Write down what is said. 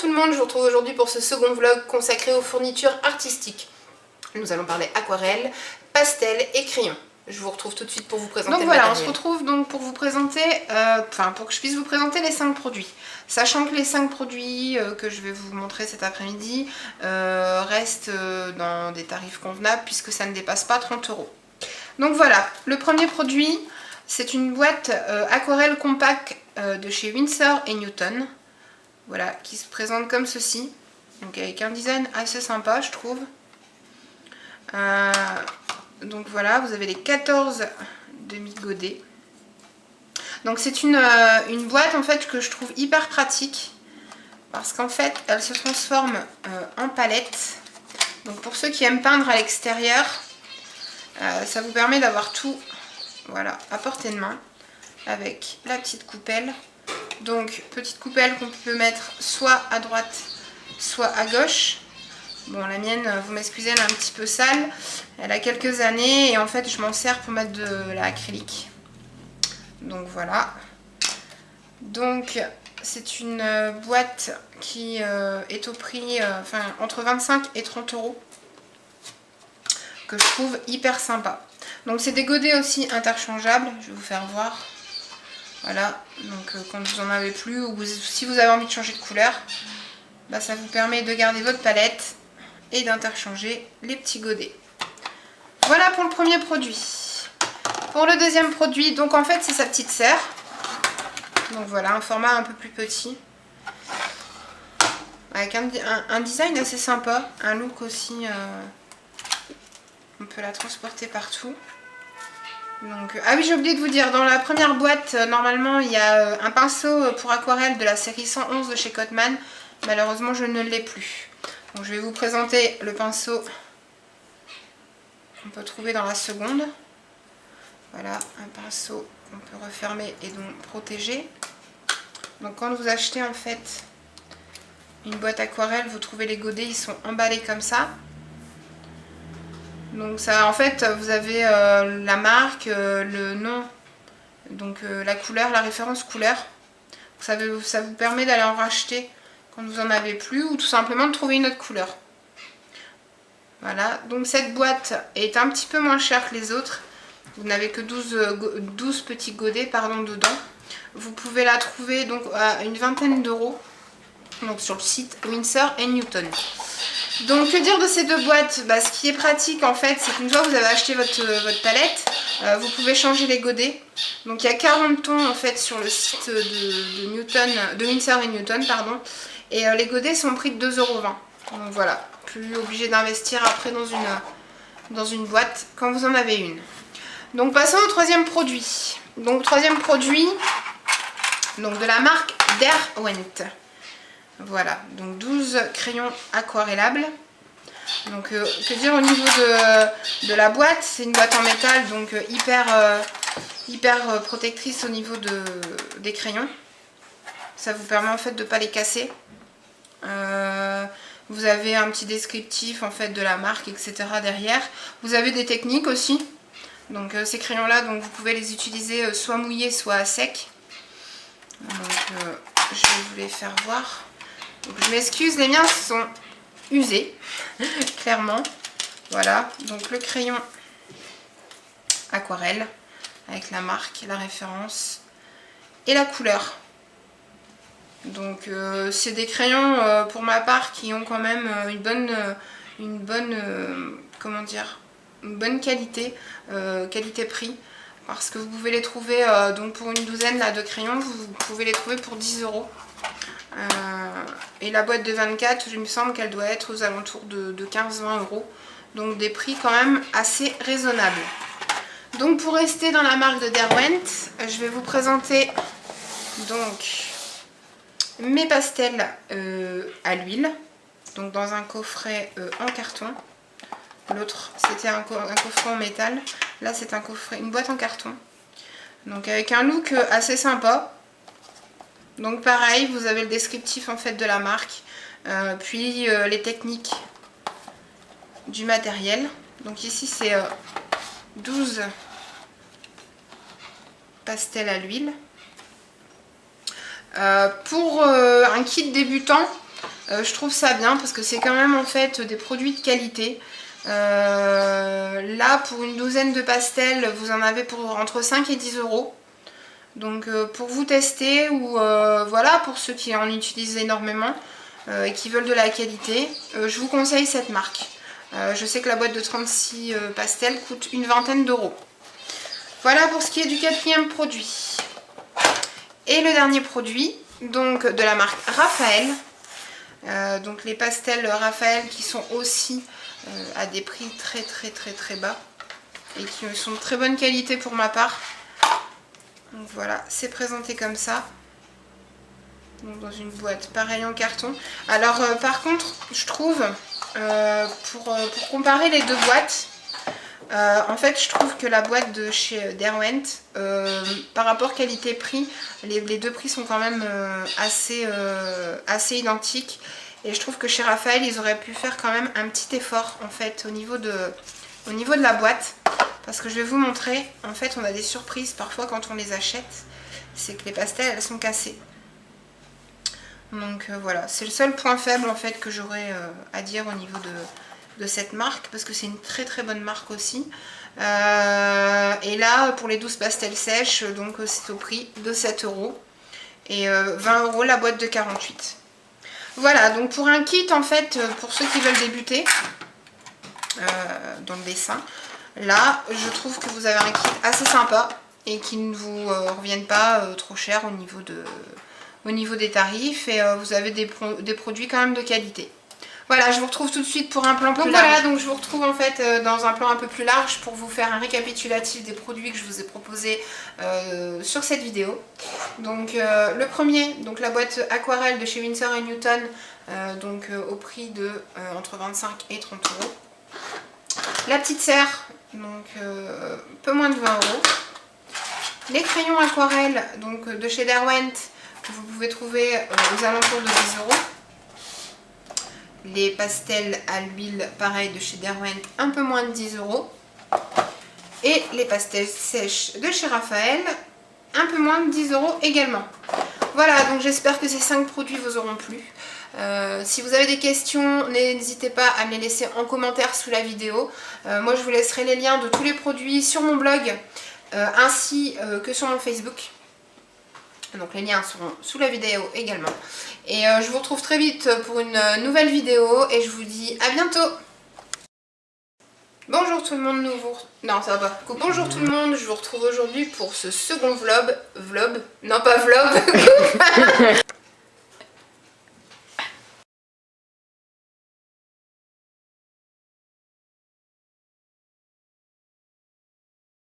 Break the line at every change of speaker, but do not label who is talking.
tout le monde, je vous retrouve aujourd'hui pour ce second vlog consacré aux fournitures artistiques. Nous allons parler aquarelle, pastel et crayon. Je vous retrouve tout de suite pour vous présenter
donc
le
voilà,
matériel.
on se retrouve donc pour vous présenter, pour que je puisse vous présenter les 5 produits. Sachant que les 5 produits que je vais vous montrer cet après-midi restent dans des tarifs convenables puisque ça ne dépasse pas 30 €. Donc voilà, le premier produit, c'est une boîte aquarelle compact de chez Winsor & Newton. Voilà, qui se présente comme ceci. Donc avec un design assez sympa, je trouve. Donc voilà, vous avez les 14 demi-godets. Donc c'est une boîte en fait que je trouve hyper pratique parce qu'en fait elle se transforme en palette. Donc pour ceux qui aiment peindre à l'extérieur, ça vous permet d'avoir tout, voilà, à portée de main avec la petite coupelle. Donc petite coupelle qu'on peut mettre soit à droite soit à gauche. Bon, la mienne, vous m'excusez, elle est un petit peu sale. Elle a quelques années et en fait je m'en sers pour mettre de l'acrylique. Donc voilà. Donc c'est une boîte qui est au prix entre 25 et 30 €, que je trouve hyper sympa. Donc c'est des godets aussi interchangeables, je vais vous faire voir. Voilà, donc quand vous en avez plus ou si vous avez envie de changer de couleur, bah, ça vous permet de garder votre palette et d'interchanger les petits godets. Voilà pour le premier produit. Pour le deuxième produit, donc en fait c'est sa petite sœur. Donc voilà, un format un peu plus petit. Avec un design assez sympa, un look aussi, on peut la transporter partout. Donc, ah oui, j'ai oublié de vous dire, dans la première boîte, normalement il y a un pinceau pour aquarelle de la série 111 de chez Cotman. Malheureusement je ne l'ai plus. Donc je vais vous présenter le pinceau qu'on peut trouver dans la seconde. Voilà, un pinceau qu'on peut refermer et donc protéger. Donc quand vous achetez en fait une boîte aquarelle, vous trouvez les godets, ils sont emballés comme ça. Donc ça, en fait, vous avez la marque, le nom, donc la couleur, la référence couleur. Ça vous permet d'aller en racheter quand vous en avez plus ou tout simplement de trouver une autre couleur. Voilà, donc cette boîte est un petit peu moins chère que les autres. Vous n'avez que 12 petits godets dedans. Vous pouvez la trouver donc à une vingtaine d'euros, donc sur le site Winsor & Newton. Donc que dire de ces deux boîtes? Bah, ce qui est pratique en fait, c'est qu'une fois que vous avez acheté votre palette, vous pouvez changer les godets. Donc il y a 40 tons en fait sur le site de Winsor & Newton, pardon. Et les godets sont pris de 2,20 €. Donc voilà, plus obligé d'investir après dans une boîte quand vous en avez une. Donc passons au troisième produit. Donc troisième produit, donc de la marque Derwent. Voilà, donc 12 crayons aquarellables. Donc que dire au niveau de la boîte? C'est une boîte en métal, donc hyper protectrice au niveau des crayons. Ça vous permet en fait de ne pas les casser. Vous avez un petit descriptif en fait de la marque, etc. derrière. Vous avez des techniques aussi. Donc ces crayons là, donc vous pouvez les utiliser soit mouillés, soit à sec. Donc je vais vous les faire voir. Donc, je m'excuse, les miens sont usés, clairement. Voilà, donc le crayon aquarelle avec la marque, la référence et la couleur. Donc c'est des crayons pour ma part qui ont quand même une bonne qualité, qualité-prix. Parce que vous pouvez les trouver, donc pour une douzaine là, de crayons, vous pouvez les trouver pour 10 €. Et la boîte de 24, il me semble qu'elle doit être aux alentours de 15-20 €. Donc des prix quand même assez raisonnables. Donc pour rester dans la marque de Derwent, je vais vous présenter donc mes pastels à l'huile. Donc dans un coffret en carton. L'autre c'était un coffret en métal. Là c'est une boîte en carton. Donc avec un look assez sympa. Donc pareil, vous avez le descriptif en fait de la marque, puis les techniques du matériel. Donc ici c'est 12 pastels à l'huile. Pour un kit débutant, Je trouve ça bien parce que c'est quand même en fait des produits de qualité. Là pour une douzaine de pastels vous en avez pour entre 5 et 10 euros. Donc pour vous tester ou voilà, pour ceux qui en utilisent énormément et qui veulent de la qualité, je vous conseille cette marque. Je sais que la boîte de 36 pastels coûte une vingtaine d'euros. Voilà pour ce qui est du quatrième produit. Et le dernier produit, donc de la marque Raphaël. Donc les pastels Raphaël qui sont aussi à des prix très bas et qui sont de très bonne qualité pour ma part. Donc voilà, c'est présenté comme ça. Donc dans une boîte pareille en carton. Alors par contre, je trouve, pour comparer les deux boîtes, en fait je trouve que la boîte de chez Derwent, par rapport qualité-prix, les deux prix sont quand même assez identiques. Et je trouve que chez Raphaël, ils auraient pu faire quand même un petit effort en fait au niveau de la boîte. Parce que je vais vous montrer, en fait on a des surprises parfois quand on les achète. C'est que les pastels, elles sont cassées. Donc voilà, c'est le seul point faible en fait que j'aurais à dire au niveau de cette marque. Parce que c'est une très bonne marque aussi. Et là, pour les 12 pastels sèches, donc c'est au prix de 7 euros. Et 20 euros la boîte de 48. Voilà, donc pour un kit en fait, pour ceux qui veulent débuter dans le dessin, là je trouve que vous avez un kit assez sympa et qui ne vous revienne pas trop cher au niveau des tarifs, et vous avez des produits quand même de qualité. Voilà, je vous retrouve tout de suite pour un plan plus large. Voilà, donc je vous retrouve en fait dans un plan un peu plus large pour vous faire un récapitulatif des produits que je vous ai proposés sur cette vidéo. Donc le premier, donc la boîte aquarelle de chez Winsor & Newton, donc au prix de entre 25 et 30 euros. La petite serre, donc peu moins de 20 euros. Les crayons aquarelles donc de chez Derwent, que vous pouvez trouver aux alentours de 10 euros. Les pastels à l'huile, pareil, de chez Derwent, un peu moins de 10 euros. Et les pastels sèches de chez Raphaël, un peu moins de 10 euros également. Voilà, donc j'espère que ces 5 produits vous auront plu. Si vous avez des questions, n'hésitez pas à me les laisser en commentaire sous la vidéo. Moi, je vous laisserai les liens de tous les produits sur mon blog, ainsi que sur mon Facebook. Donc les liens seront sous la vidéo également. Et je vous retrouve très vite pour une nouvelle vidéo et je vous dis à bientôt. Bonjour tout le monde, non ça va pas. Bonjour tout le monde, je vous retrouve aujourd'hui pour ce second vlog. Non pas vlog.